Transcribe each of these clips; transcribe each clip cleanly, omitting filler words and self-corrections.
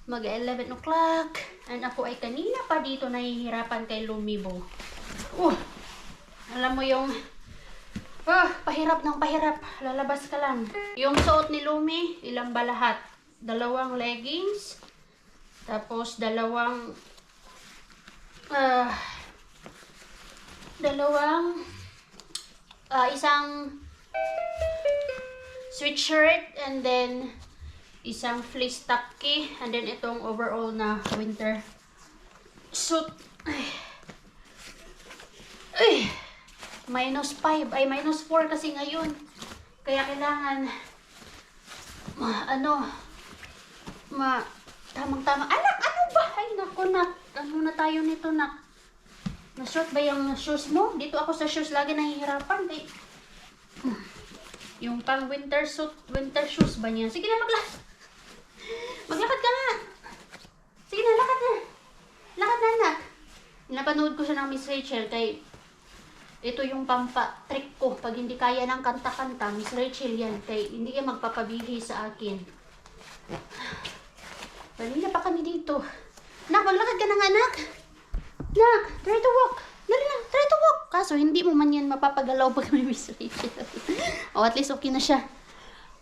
Mag 11 o'clock. And ako ay kanina pa dito nahihirapan kay Lumibo. Alam mo yung pahirap ng pahirap. Lalabas ka lang. Yung suot ni Lumi, ilang ba lahat? 2 leggings. Tapos isang sweatshirt and then isang fleece taki and then itong overall na winter suit. -5 ay -4 kasi ngayon. Kaya kailangan tamang-tama. Anak, ano ba? Ay, naku, nak. Ano na tayo nito, nak? Na-short ba yung shoes mo? Dito ako sa shoes lagi nahihirapan. Yung pang winter suit, winter shoes ba niya? Sige na, maglakad ka nga. Sige na, lakad na. Lakad na, anak. Napanood ko siya ng Miss Rachel kay ito yung trick ko. Pag hindi kaya ng kanta-kanta, Miss Rachel yan. Kay hindi yan magpapabihi sa akin. Kanina pa kami dito. Nak, maglakad ka na nga, anak. Nak, try to walk. Dali lang, try to walk. Kaso, hindi mo man yan mapapagalaw pag may Miss Rachel. At least okay na siya.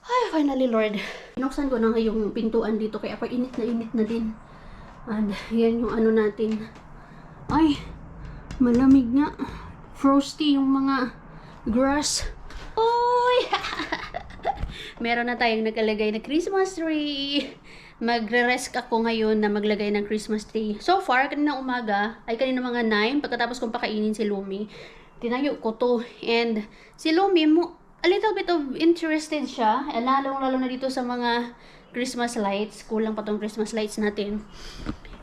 Ay, finally, Lord. Pinuksan ko na nga yung pintuan dito. Kaya ako init na din. And yan yung ano natin. Ay, malamig nga. Frosty yung mga grass. Uy! Meron na tayong nakalagay na Christmas tree. Magre-rest ako ngayon na maglagay ng Christmas tree. So far, kanina umaga, ay kanina mga 9, pagkatapos kong pakainin si Lumi, tinayo ko to. And si Lumi, a little bit of interested siya. Lalo na dito sa mga Christmas lights. Kulang pa tong Christmas lights natin.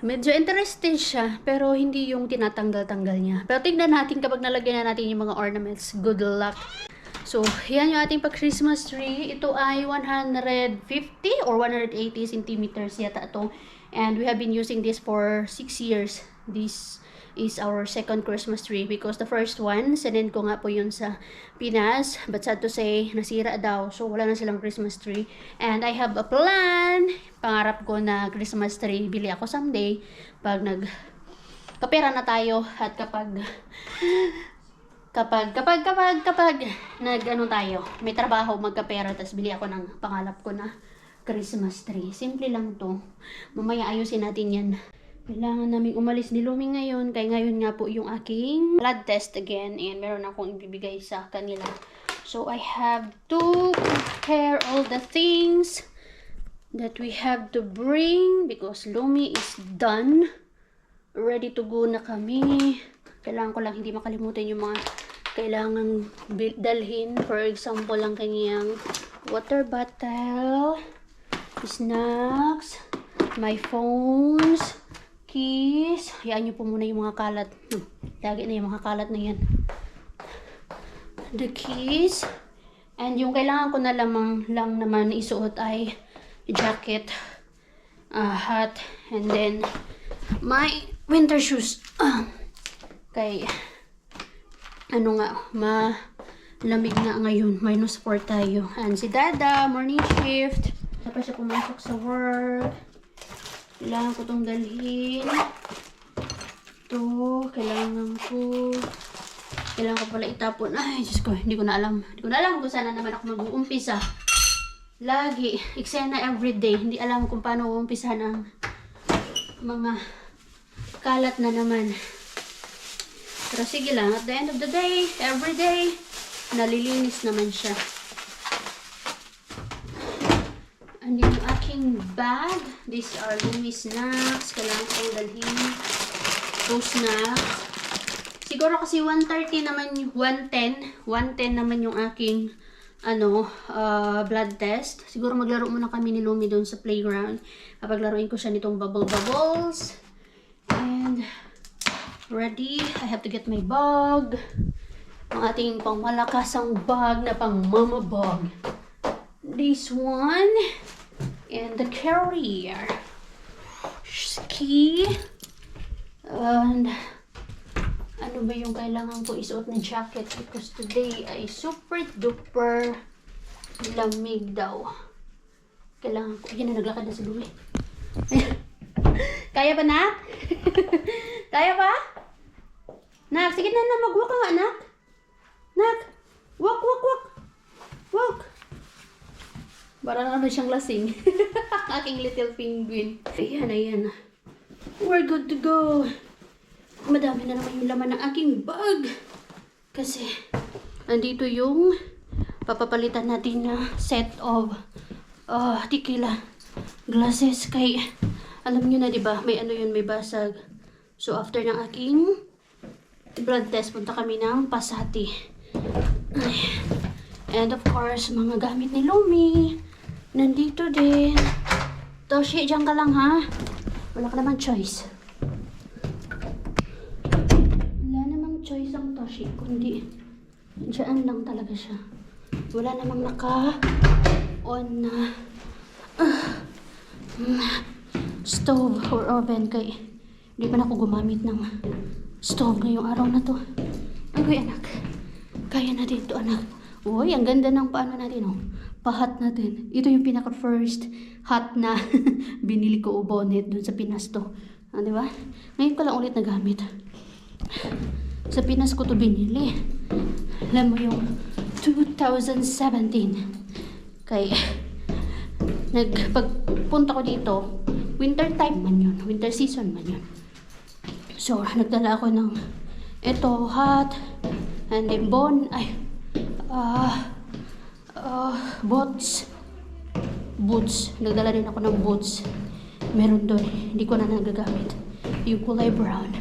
Medyo interested siya, pero hindi yung tinatanggal-tanggal niya. Pero tignan natin kapag nalagyan na natin yung mga ornaments. Good luck! So, yan yung ating pa-Christmas tree. Ito ay 150 or 180 centimeters yata ito. And we have been using this for 6 years. This is our second Christmas tree because the first one, sinend ko nga po yun sa Pinas. But sad to say, nasira daw. So, wala na silang Christmas tree. And I have a plan. Pangarap ko na Christmas tree. Bili ako someday. Pag kapera na tayo at kapag tayo, may trabaho, magkapera, tapos bili ako ng pangalap ko na Christmas tree. Simple lang to. Mamaya ayusin natin yan. Kailangan namin umalis ni Lumi ngayon. Kaya ngayon nga po yung aking blood test again. And meron akong ibibigay sa kanila. So I have to prepare all the things that we have to bring because Lumi is done. Ready to go na kami. Kailangan ko lang hindi makalimutan yung mga kailangan dalhin. For example, ang kanyang water bottle, snacks, my phones, keys. Hayaan nyo po muna yung mga kalat. Lagi na yung mga kalat na yan. The keys. And yung kailangan ko na lang naman isuot ay jacket, hat, and then my winter shoes. Kay ano nga, malamig na ngayon. -4 tayo. And si Dada, morning shift. Pa siya pumasok sa work. Kailangan ko itong dalhin. Ito, kailangan ko pala itapon. Ay, Diyos ko, hindi ko na alam kung sana naman ako mag-uumpisa. Lagi, eksena everyday. Hindi alam kung paano uumpisa ng mga kalat na naman. Pero sige lang, at the end of the day, every day, nalilinis naman siya. And yung aking bag, these are Lumi's snacks. Kailangan kong dalhin those snacks. Siguro kasi 130 naman yung 110 naman yung aking blood test. Siguro maglaro muna kami ni Lumi doon sa playground. Papaglaruin ko siya nitong bubbles. And ready. I have to get my bag. Ang ating pangmalakasang bag na pang mama bag. This one. And the carrier. Ski. And ano ba yung kailangan ko isuot na jacket? Because today ay super duper lamig daw. Kailangan ko. Ayan na, naglakad na si Lumi. Kaya ba, nak? Kaya ba? Nak, sige na, mag-walk ka nga, nak. Nak, walk. Walk. Parang ano siyang lasing. Aking little penguin. Ayan. We're good to go. Madami na naman yung laman ng aking bag. Kasi, andito yung papapalitan natin na set of tequila glasses. Kay, alam nyo na diba, may ano yun, may basag. So, after ng aking blood test, punta kami ng Pasati. Ay. And of course, mga gamit ni Lumi. Nandito din. Toshi, dyan ka lang ha. Wala ka naman choice. Wala namang choice ang Toshi, kundi dyan lang talaga siya. Wala namang naka-on na stove or oven kay hindi pa na ako gumamit ng stove ngayong araw na to. Okay, anak. Kaya natin to, anak. Uy, ang ganda ng paano natin, oh. Pahat natin. Ito yung pinaka-first hat na binili ko o bonnet dun sa Pinas to. Ah, di ba? Ngayon ko lang ulit nagamit. Sa Pinas ko to binili. Alam mo yung 2017. Kay pagpunta ko dito, winter time man yun. Winter season man yun. So, nagdala ako ng ito, hat, and then boots. Nagdala din ako ng boots. Meron doon. Hindi ko na nagagamit. Yung kulay brown.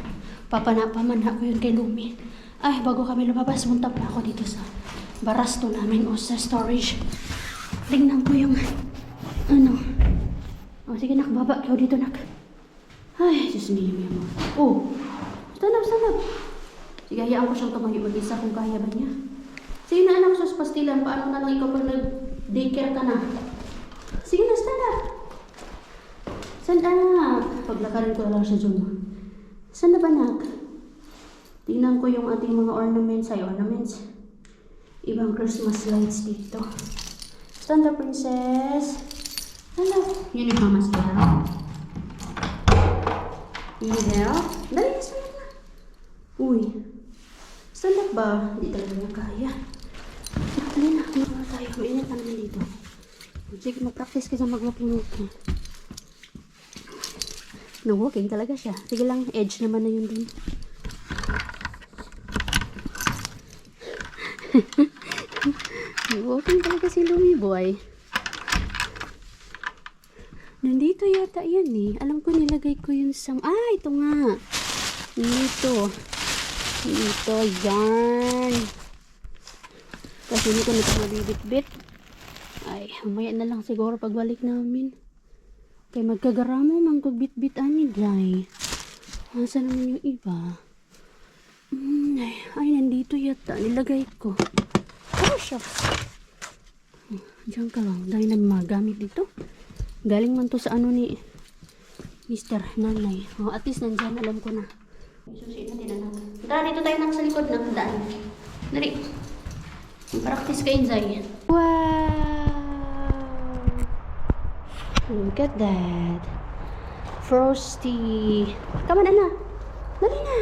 Pamanha ko yun kay Lumi. Ay, bago kami lumabas, punta pa ako dito sa barasto namin o sa storage. Tingnan ko yung sige nak, baba kayo dito nak. Ay, Diyos me, mo. Oh, stand up. Sige, hayaan ko siyang tumayo mag-isa kung kaya ba niya. Sige na anak, sus pastilan. Paano na lang ikaw pag nag-daycare ka na? Sige na, stand up. Stand up. Paglakarin ko lang siya dyan. Stand up, anak. Tingnan ko yung ating mga ornaments. Ibang Christmas lights dito. Stand up, princess. Stand up. Yun yung mama's hair. You need help? Dali, stand up na. Uy. Stand up ba? Hindi talaga niya kaya. Dali na, kumagawa tayo. Mainit na naman dito. Sige, mag-practice ka sa mag-walking. No-walking talaga siya. Sige lang, edge naman na yun din. No-walking talaga si Lumi boy. Nandito yata yan eh. Alam ko nilagay ko yun sa... ito nga. Dito, yan. Kasi hindi ko na ito mabibit-bit. Ay, mamaya na lang siguro pagbalik namin. Kaya magkagaramo, bit ani dry. Masa naman yung iba? Ay, nandito yata. Nilagay ko. Oh, shucks. Diyan ka lang. Dahil na magamit dito. Galing man to sa ano ni Mr. Nanay. Oh, at least nandyan. Alam ko na. Susiin natin anak. Tara, dito tayo sa likod ng daan. Dali. Practice ka, Inzay. Wow! Look at that. Frosty. Come on, anak. Dali na.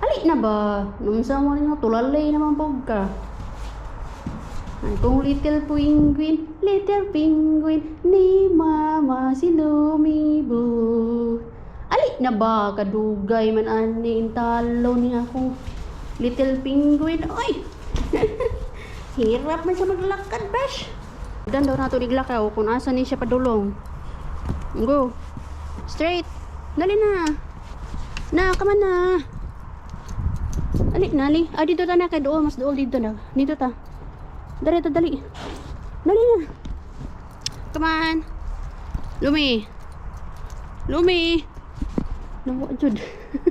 Ali na ba? Nung sa mo na tulalay naman po ka. Ay, kung little penguin ni mama si Lumibo. Ali na ba? Kadugay man ani intalo niya akong little penguin. Ay! Hirap man siya maglakad, besh. Dan daw nato iglakaw kung asa ni siya padulong. Go. Straight. Dali na. Na, come on na. Ali. Dito ta na kay doon. Mas doon dito na. Dito ta. Dali. Dali na. Come on. Lumi. Nawa jud.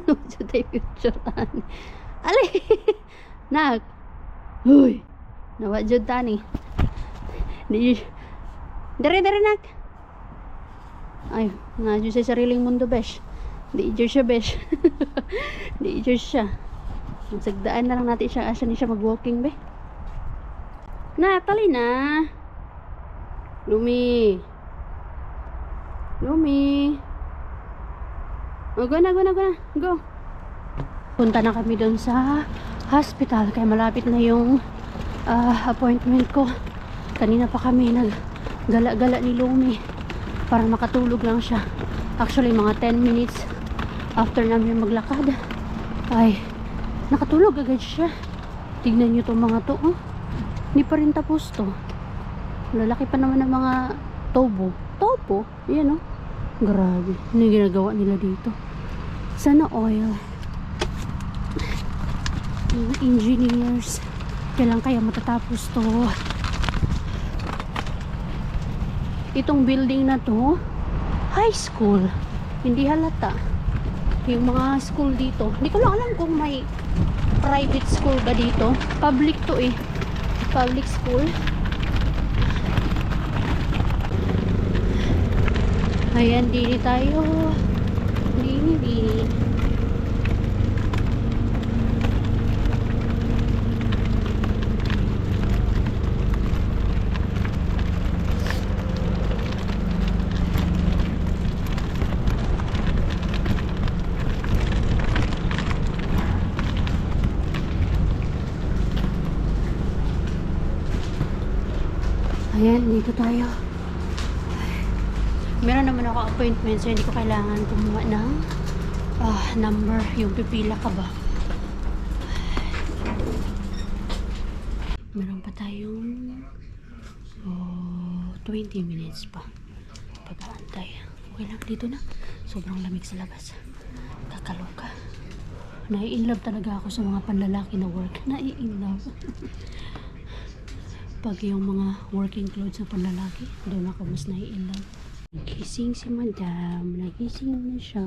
Nawa jud tayo picture ani. Ali. Nak. Hoy. Nawa jud tani. Dere nak. Ay, nga jud sa sariling mundo besh. Di jud siya besh. Di jud siya. Magsagdaan na lang natin siya asa ni siya mag-walking be. Na, tali na. Lumi. Lumi. Oh, go na, go na, go na. Go. Punta na kami doon sa hospital. Kaya malapit na yung appointment ko. Kanina pa kami naggala-gala ni Lumi para makatulog lang siya. Actually, mga 10 minutes after namin maglakad ay nakatulog agad siya. Tignan nyo itong mga to. Oh. Hindi pa rin tapos to. Lalaki pa naman ng mga tobo. Topo? Yan, oh. Grabe. Ano yung ginagawa nila dito? Sana oil. Mga engineers. Kailan kaya matatapos to? Itong building na to, high school. Hindi halata. Yung mga school dito. Hindi ko lang alam kung may private school ba dito. Public to eh. Public school. Ayan, dili tayo. Dili. Ayan, dito tayo. Meron naman ako appointment, so hindi ko kailangan kumuha ng number. Yung pipila ka ba? Meron pa tayong 20 minutes pa pag-aantay. Okay lang, dito na. Sobrang lamig sa labas. Kakaloka. Nai-inlove talaga ako sa mga panlalaki na work. Nai-inlove. Pag yung mga working clothes na panlalaki, doon ako mas nai-inlove. Nagising si madam. Nagising na siya.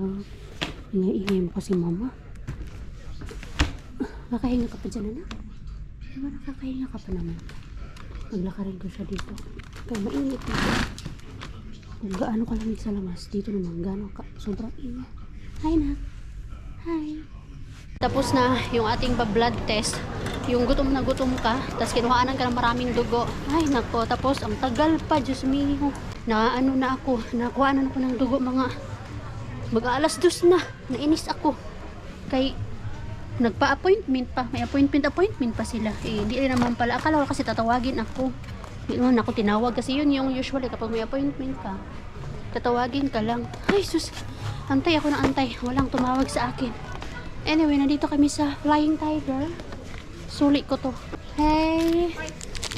Ingay-ingay mo kasi mama. Kakahinga ka pa dyan, anak? Diba nakakahinga ka pa naman? Naglakarin ko siya dito. Kaya mainit dito. Kung gaano ka lamig sa labas, dito naman gaano ka. Sobrang init. Hi, nak. Hi. Tapos na yung ating blood test. Yung gutom na gutom ka, tapos kinuhaanan ka ng maraming dugo. Ay, nako. Tapos, ang tagal pa, Diyos mio. Nakuha na ako ng dugo, mga mag-aalas 2 na. Nainis ako. Kay, nagpa-appointment pa. May appointment pa sila. Eh, hindi rin naman pala. Akala ko kasi tatawagin ako. Hindi naman ako tinawag. Kasi yun yung usually kapag may appointment ka, tatawagin ka lang. Ay, sus. Antay ako ng antay. Walang tumawag sa akin. Anyway, nandito kami sa Flying Tiger. Sulit ko to. Hey!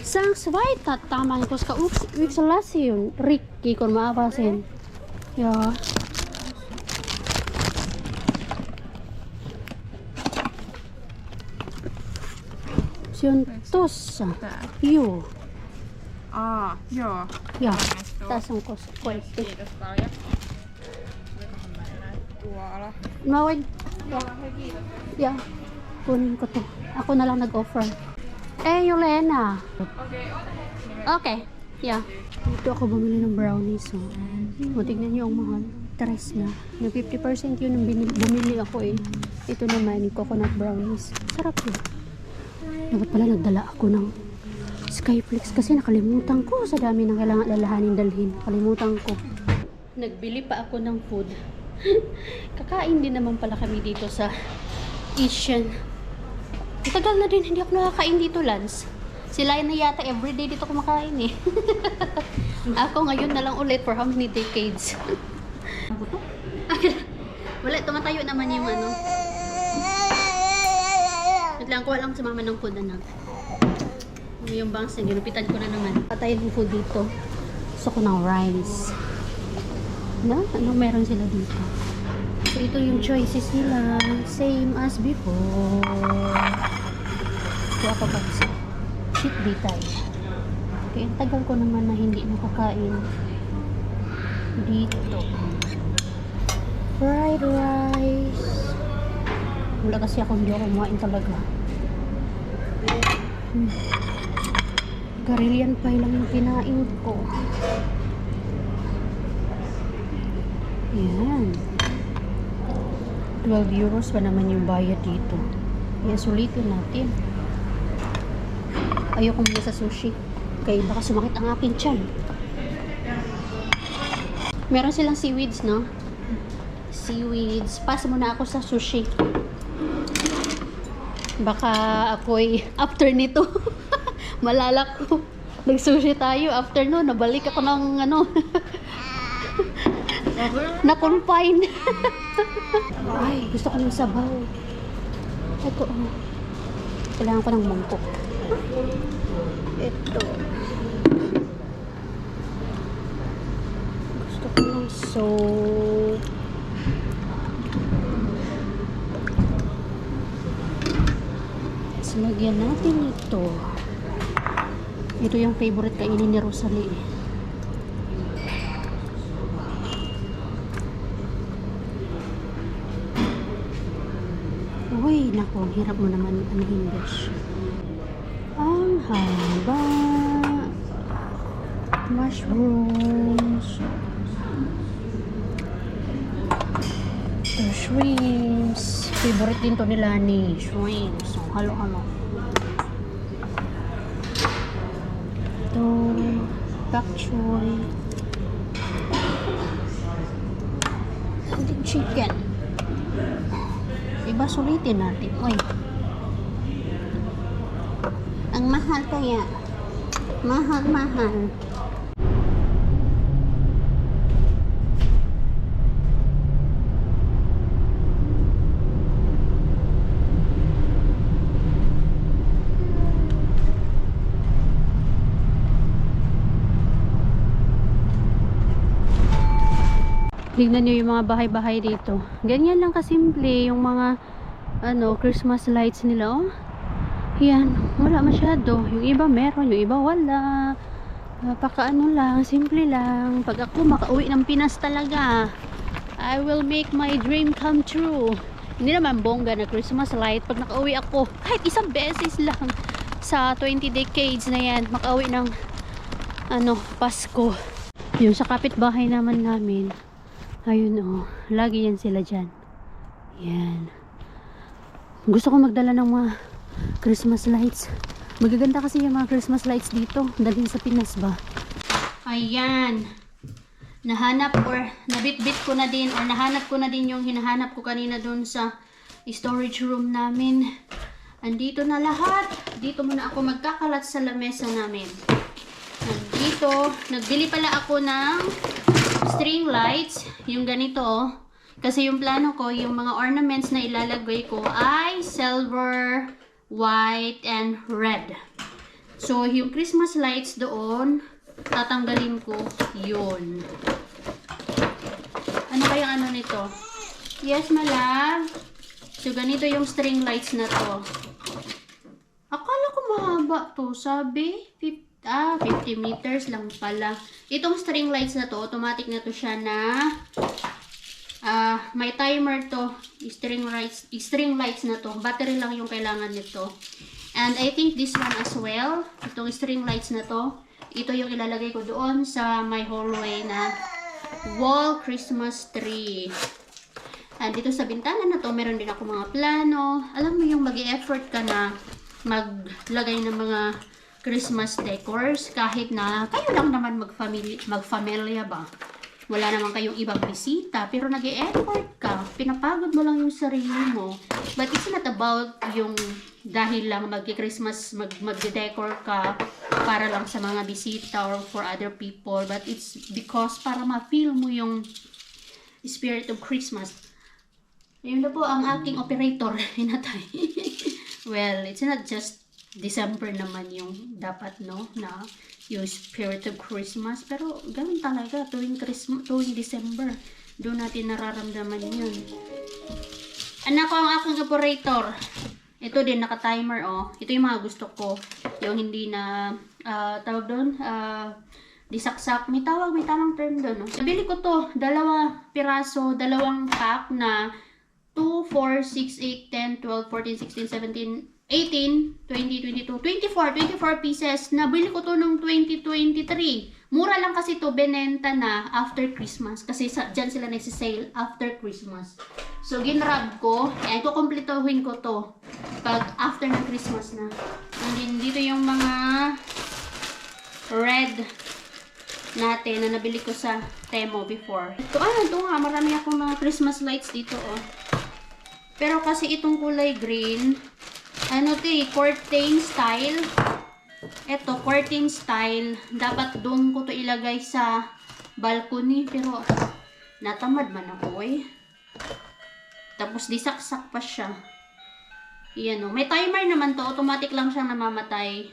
Sang svay tataman ko ska uiksalasyon. Ricky kon maapasin. Ja. Sion tossa. Jo. Joo. Ja. Tässä on koitti. Kiitos paljon. Tulikohan mä enää tuolla. Mä voin. Kiitos. Ja. Kunin ko to. Ako na lang nag-offer. Eh, Yolena. Okay. Yeah. Dito ako bumili ng brownies. So. O, tignan nyo ang mahal. Tres na. Na 50% yun ang bumili ako eh. Ito naman, coconut brownies. Sarap yun. Dapat pala nagdala ako ng Skyflix kasi nakalimutan ko sa dami ng kailangan lalahanin dalhin. Nakalimutan ko. Nagbili pa ako ng food. Kakain din naman pala kami dito sa Asian. Tagal na din, hindi ako nakakain dito, Lance. Sila na yata everyday dito kumakain eh. Ako ngayon na lang ulit for how many decades. Wala, tumatayo naman yung ano. Wait lang, kuha lang sa mama ng food, anak. Yung bangs, ginupitan ko na naman. Patayin yung food dito. Gusto ko ng rice. Ano meron sila dito? So, ito yung choices nila. Same as before. Kuha pa pa isa. Cheat day tayo. Okay, ang tagal ko naman na hindi nakakain dito. Fried rice. Wala kasi ako, hindi ako kumain talaga. Carillion pie lang yung kinain ko. Yan. 12 euros pa naman yung bayad dito. Kaya sulitin natin. Ayoko muna sa sushi. Kaya baka sumakit ang aking tiyan. Meron silang seaweeds, no? Seaweeds. Pass muna ako sa sushi. Baka ako'y after nito malalak ko. Nag-sushi tayo. After no, nabalik ako ng ano. Na-confine. Ay, gusto ko ng sabaw. Ito, oh. Kailangan ko ng mangkok. Ito. Gusto ko ng soap. Tapos lagyan natin ito. Ito yung favorite kainin ni Rosalie. Uy, naku, hirap mo naman ang English. Ang haba. Mushrooms. The shrimps. Favorite din to nila ni shrimps. So, halo-halo. Ito, bok choy. And then chicken. Diba sulitin natin? Uy. Ang mahal kaya. Mahal. Tignan nyo yung mga bahay-bahay dito. Ganyan lang kasimple yung mga Christmas lights nila. Oh. Yan, wala masyado. Yung iba meron, yung iba wala. Pakaano lang, simple lang. Pag ako makauwi ng Pinas talaga, I will make my dream come true. Hindi naman bongga na Christmas light. Pag nakauwi ako, kahit isang beses lang sa 20 decades na yan, makauwi ng Pasko. Yung sa kapitbahay naman namin, ayun oh, lagi yan sila dyan. Yan. Gusto ko magdala ng mga Christmas lights. Magaganda kasi yung mga Christmas lights dito. Dalhin sa Pinas ba? Ayan. Nahanap or nabitbit ko na din or nahanap ko na din yung hinahanap ko kanina dun sa storage room namin. Andito na lahat. Dito muna ako magkakalat sa lamesa namin. Nandito. Nagbili pala ako ng string lights, yung ganito, kasi yung plano ko, yung mga ornaments na ilalagay ko ay silver, white, and red. So, yung Christmas lights doon, tatanggalin ko yun. Ano kayang nito? Yes, my love. So, ganito yung string lights na to. Akala ko mahaba to, sabi, 50 meters lang pala. Itong string lights na to, automatic na to siya na may timer to. String lights na to. Battery lang yung kailangan nito. And I think this one as well. Itong string lights na to. Ito yung ilalagay ko doon sa my hallway na wall Christmas tree. And dito sa bintana na to, meron din ako mga plano. Alam mo yung mag-e-effort ka na maglagay ng mga Christmas decors kahit na kayo lang naman magfamilya ba. Wala naman kayong ibang bisita pero nag-e-effort ka. Pinapagod mo lang yung sarili mo. But it's not about yung dahil lang mag-Christmas, mag-decor ka para lang sa mga bisita or for other people. But it's because para ma-feel mo yung spirit of Christmas. Yun na po ang aking operator. Hinatay. Well, it's not just December naman yung dapat, no, na yung spirit of Christmas, pero ganun talaga tuwing December, doon natin nararamdaman yun. Anak ko ang aking operator. Ito din, naka-timer, oh. Ito yung mga gusto ko, yung hindi na tawag doon, disaksak, may tamang term doon, no? Nabili ko to, 2 piraso, 2 pack na 2, 4, 6, 8, 10, 12, 14, 16, 17, 18, 20, 22, 24 pieces. Nabili ko to nung 2023. Mura lang kasi to, benenta na after Christmas. Kasi dyan sila nagsisale after Christmas. So, ginrab ko. Ayan, kukumplituhin ko to pag after ng Christmas na. And then, dito yung mga red natin na nabili ko sa Temo before. Ito nga, marami akong mga Christmas lights dito, oh. Pero kasi itong kulay green, curtain style. Ito, curtain style. Dapat doon ko to ilagay sa balcony, pero natamad man ako, eh. Tapos disaksak pa siya. Yan, oh. May timer naman to, automatic lang siyang namamatay.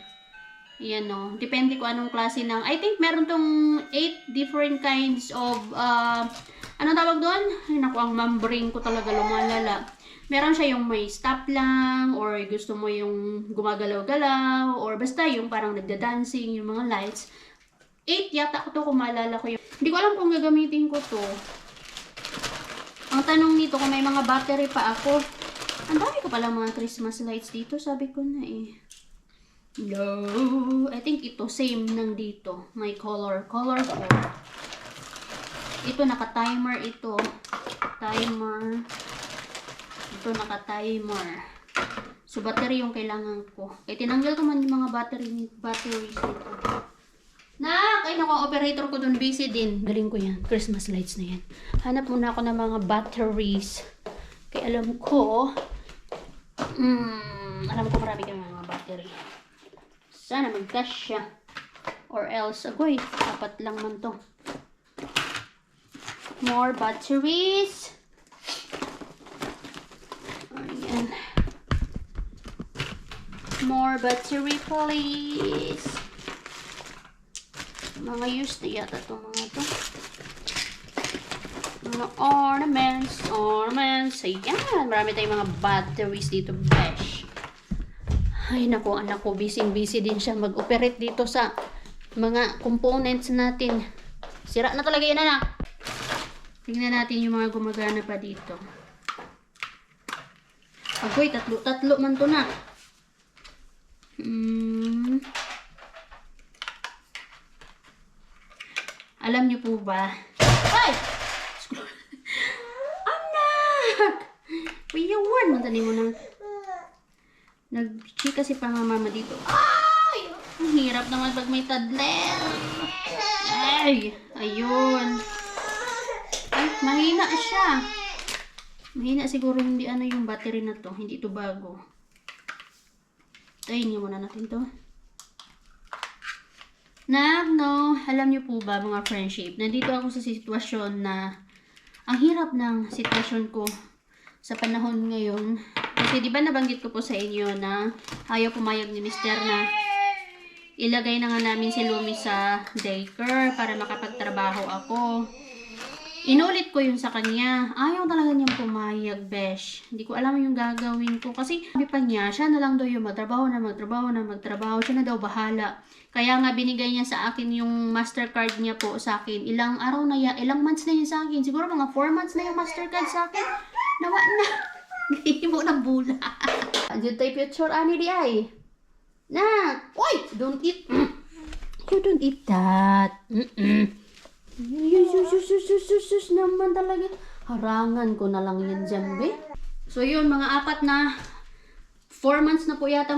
Yan, oh. Depende ko anong klase ng, I think meron tong 8 different kinds of, anong tawag doon? Ay, naku, ang membrane ko talaga lumalala. Meron siya yung may stop lang, or gusto mo yung gumagalaw-galaw, or basta yung parang nagda-dancing, yung mga lights. 8 yata ko to kung maalala ko yung, hindi ko alam kung gagamitin ko to. Ang tanong nito, kung may mga battery pa ako, ang dami ko pala mga Christmas lights dito, sabi ko na eh. No, I think ito same nang dito. May color 4. Ito naka-timer ito. Timer. Ito naka-timer. So battery yung kailangan ko. Eh tinanggal ko man yung mga batteries nito. Ay naku, operator ko dun busy din. Galing ko yan. Christmas lights na yan. Hanap muna ako ng mga batteries. Kaya alam ko marami kang mga battery. Sana mag-cash siya. Or else, agoy, 4 lang man to. More batteries. Ayan. More battery, please. Mga used na yata to mga to. Mga ornaments. Ayan, marami tayong mga batteries dito, besh. Ay naku, anak ko, busy din siya mag-operate dito sa mga components natin. Sira na talaga yan, anak. Tingnan natin yung mga gumagana pa dito. Agoy, tatlo man to na. Alam niyo po ba? Ay! Anak! Kuya Juan, madali mo na. Nag-chika si mama dito. Ay! Ang hirap naman pag may tadler. Ay! Ayun. Ay, mahina siya. Mahina siguro hindi yung battery na to. Hindi ito bago. Tayin niyo muna natin to. No. Alam niyo po ba mga friendship, nandito ako sa sitwasyon na ang hirap ng sitwasyon ko sa panahon ngayon. Kasi di ba nabanggit ko po sa inyo na ayaw pumayag ni Mr. na ilagay na nga namin si Lumi sa daycare para makapagtrabaho ako. Inulit ko yun sa kanya. Ayaw talaga niyang pumayag, besh. Hindi ko alam yung gagawin ko. Kasi sabi pa niya, siya na lang daw yung magtrabaho. Siya na daw bahala. Kaya nga binigay niya sa akin yung Mastercard niya po sa akin. Ilang months na yun sa akin. Siguro mga 4 months na yung Mastercard sa akin. Nawa na. Hindi mo ng bula. Andiyan tayo picture, ani di ay. Na! Oy! Don't eat. You don't eat that. Sus naman talaga. Harangan ko na lang yan dyan, be. So yun, mga 4 months na po yata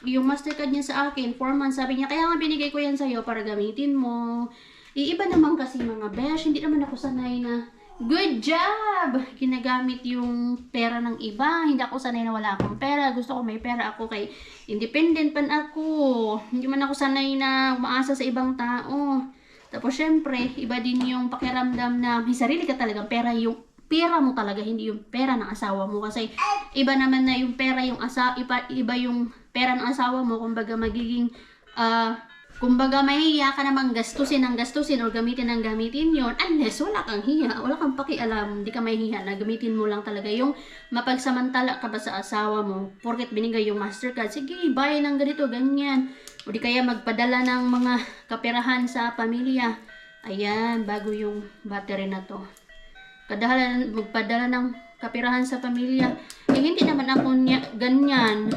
yung Mastercard niya sa akin. 4 months, sabi niya, kaya nga binigay ko yan sa'yo para gamitin mo. Iiba naman kasi mga besh, hindi naman ako sanay na good job! Ginagamit yung pera ng iba. Hindi ako sanay na wala akong pera. Gusto ko may pera ako kay independent pan ako. Hindi man ako sanay na umaasa sa ibang tao. Tapos syempre, iba din yung pakiramdam na may sarili ka talagang pera. Yung pera mo talaga, hindi yung pera ng asawa mo. Kasi iba naman na yung pera yung iba yung pera ng asawa mo. Kumbaga magiging kumbaga mahihiya ka namang gastusin or gamitin yon, unless wala kang hiya, wala kang pakialam, hindi ka mahihiya na gamitin mo lang talaga yung mapagsamantala ka ba sa asawa mo, porket binigay yung Mastercard, sige, bayan ng ganito, ganyan, o di kaya magpadala ng mga kaperahan sa pamilya. Ayan, bago yung battery na to. Kadahalan magpadala ng kapirahan sa pamilya. Eh, hindi naman ako ganyan.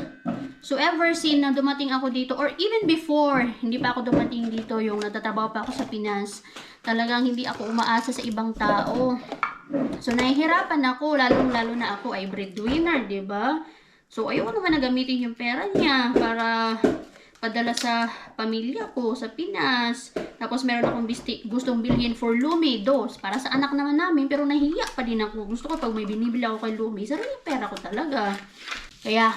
So, ever since na dumating ako dito, or even before, hindi pa ako dumating dito, yung natatrabaho pa ako sa Pinas, talagang hindi ako umaasa sa ibang tao. So, nahihirapan ako, lalong-lalo na ako ay breadwinner, diba? So, ayoko naman na gamitin yung pera niya para padala sa pamilya ko sa Pinas. Tapos meron akong gustong bilhin for Lumi, dos. Para sa anak naman namin, pero nahiya pa din ako. Gusto ko pag may binibili ako kay Lumi, sariling pera ko talaga. Kaya,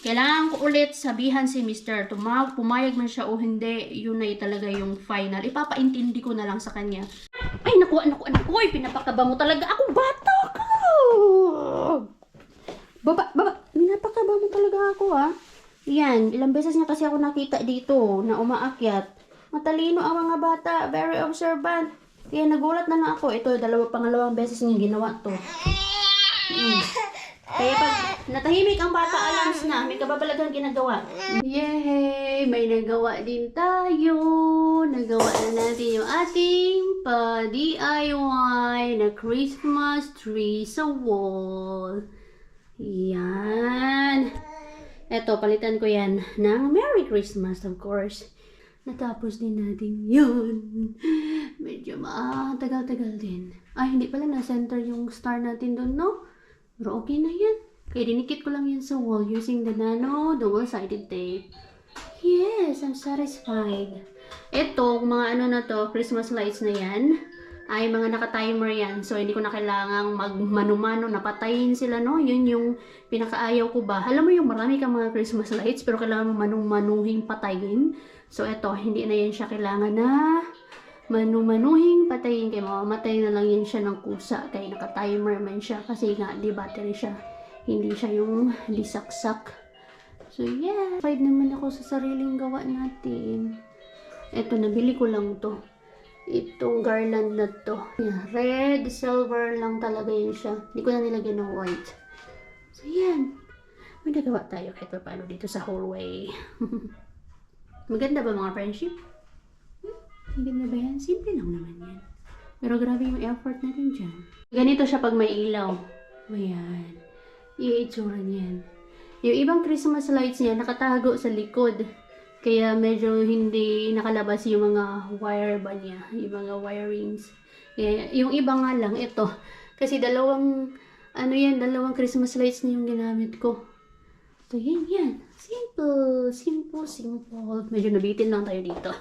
kailangan ko ulit sabihan si Mr. Pumayag man siya o hindi, yun na talaga yung final. Ipapaintindi ko na lang sa kanya. Ay, naku, oy, pinapakaba mo talaga ako, bata ka! Baba, pinapakaba mo talaga ako, ha? Yan, ilang beses niya kasi ako nakita dito na umaakyat. Matalino ang mga bata, very observant. Kaya nagulat na lang ako. Ito, pangalawang beses niya ginawa to. Kaya pag natahimik ang bata, alams na, may kababalaghang ginagawa. Yay! May nagawa din tayo. Nagawa na natin yung ating pa-DIY na Christmas tree sa wall. Yan. Eto, palitan ko yan ng Merry Christmas, of course. Natapos din natin yun. Medyo tagal-tagal din. Ay, hindi pala na-center yung star natin doon, no? Pero okay na yan. Kaya dinikit ko lang yan sa wall using the nano double-sided tape. Yes, I'm satisfied. Ito, mga na to, Christmas lights na yan, ay mga naka-timer yan. So, hindi ko na kailangang magmano-mano na patayin sila, no? Yun yung pinakaayaw ko ba. Alam mo yung marami kang mga Christmas lights, pero kailangan mo manung-manuhing patayin. So, ito, hindi na yan siya kailangan na manu-manuhing patayin. Kaya mamamatay na lang yan siya ng kusa. Kaya naka-timer man siya. Kasi nga, di battery siya. Hindi siya yung disaksak. So, yeah. Five naman ako sa sariling gawa natin. Ito, nabili ko lang to. Itong garland na to. Yeah, red, silver lang talaga yun siya. Hindi ko na nilagyan ng white. So, yan. May nagawa tayo kahit pa paano dito sa hallway. Maganda ba mga friendship? Maganda ba yan? Simple lang naman yan. Pero grabe yung effort natin dyan. Ganito siya pag may ilaw. Ayan. Iitsura niyan. Yung ibang Christmas lights niya nakatago sa likod. Kaya medyo hindi nakalabas yung mga wire ba niya, yung mga wirings. Kaya, yung iba nga lang, ito. Kasi dalawang Christmas lights na yung ginamit ko. So, yan. Simple. Medyo nabitin lang tayo dito.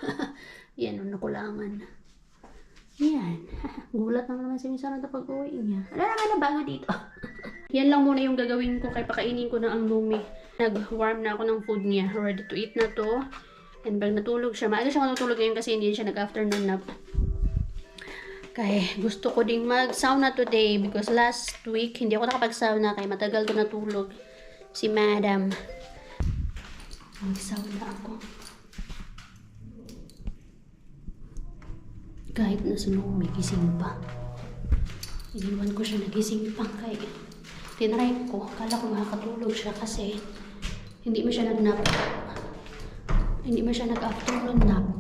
Yan, nakulangan. Yan. Gulat naman si Misa na pag-uwi niya. Ano naman na bago dito? Yan lang muna yung gagawin ko kay pakainin ko na ang Lumi. Nag-warm na ako ng food niya. Ready to eat na to. And pag natulog siya, maaga siya matutulog ngayon kasi hindi siya nag-afternoon nap. Kaya gusto ko ding mag-sauna today because last week hindi ako nakapag-sauna kaya matagal ko natulog. Si Madam. Mag-sauna ako. Kahit na si Lumi, gising pa. Iniwan ko siya nagising pa kaya tinry ko. Kala ko makakatulog siya kasi hindi mo siya nag-nap. Hindi mo siya nag-afternoon nap.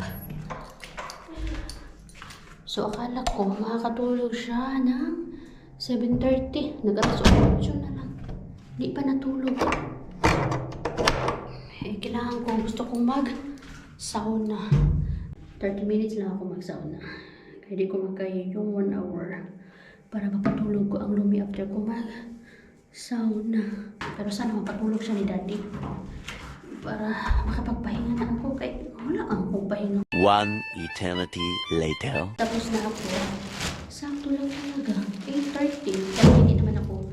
So, akala ko makakatulog siya ng 7:30. Nag-alas 8 na lang. Hindi pa natulog. Eh, kailangan ko. Gusto kong mag-sauna. 30 minutes lang ako mag-sauna. Kaya di ko magkaya yung 1 hour para mapatulog ko ang Lumi after ko mag-sauna. Pero sana mapatulog siya ni Daddy. Para makapagpahinga na ako. Kaya wala akong pahinga. One eternity later. Tapos na ako. Sakto lang talaga. 8:30. Kaya hindi naman ako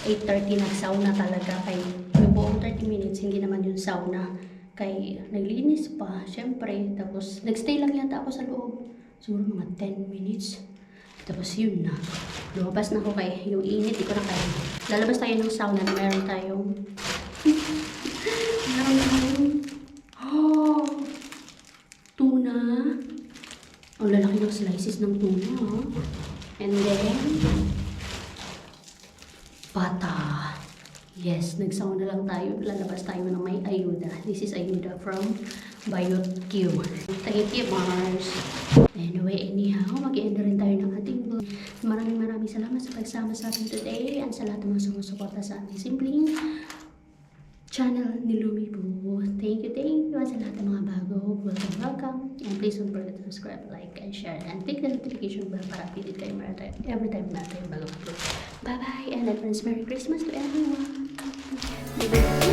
8:30 nag-sauna talaga. Kaya yung buong 30 minutes, hindi naman yung sauna. Kaya naglinis pa, syempre. Tapos nagstay lang yata ako sa loob. Siguro mga 10 minutes. Tapos yun na. Lumabas na ako kaya yung init, di ko na kaya. Lalabas tayo ng sauna na meron tayong tuna. Ang lalaki ng slices ng tuna. And then, pata. Yes, nagsauna lang tayo. Lalabas tayo ng may ayuda. This is ayuda from BioQ. Thank you, Mars. Anyway, anyhow, mag-i-end rin tayo ng ating vlog. Maraming salamat sa pagsama sa atin today and sa lahat ng mga sumusuporta sa ating simpleng channel ni Lumi po. Thank you. At sa lahat ng mga bago, welcome. And please don't forget to subscribe, like, and share. And click the notification bell para updated kayo every time natin bago upload. Bye-bye and advance Merry Christmas to everyone. Bye-bye.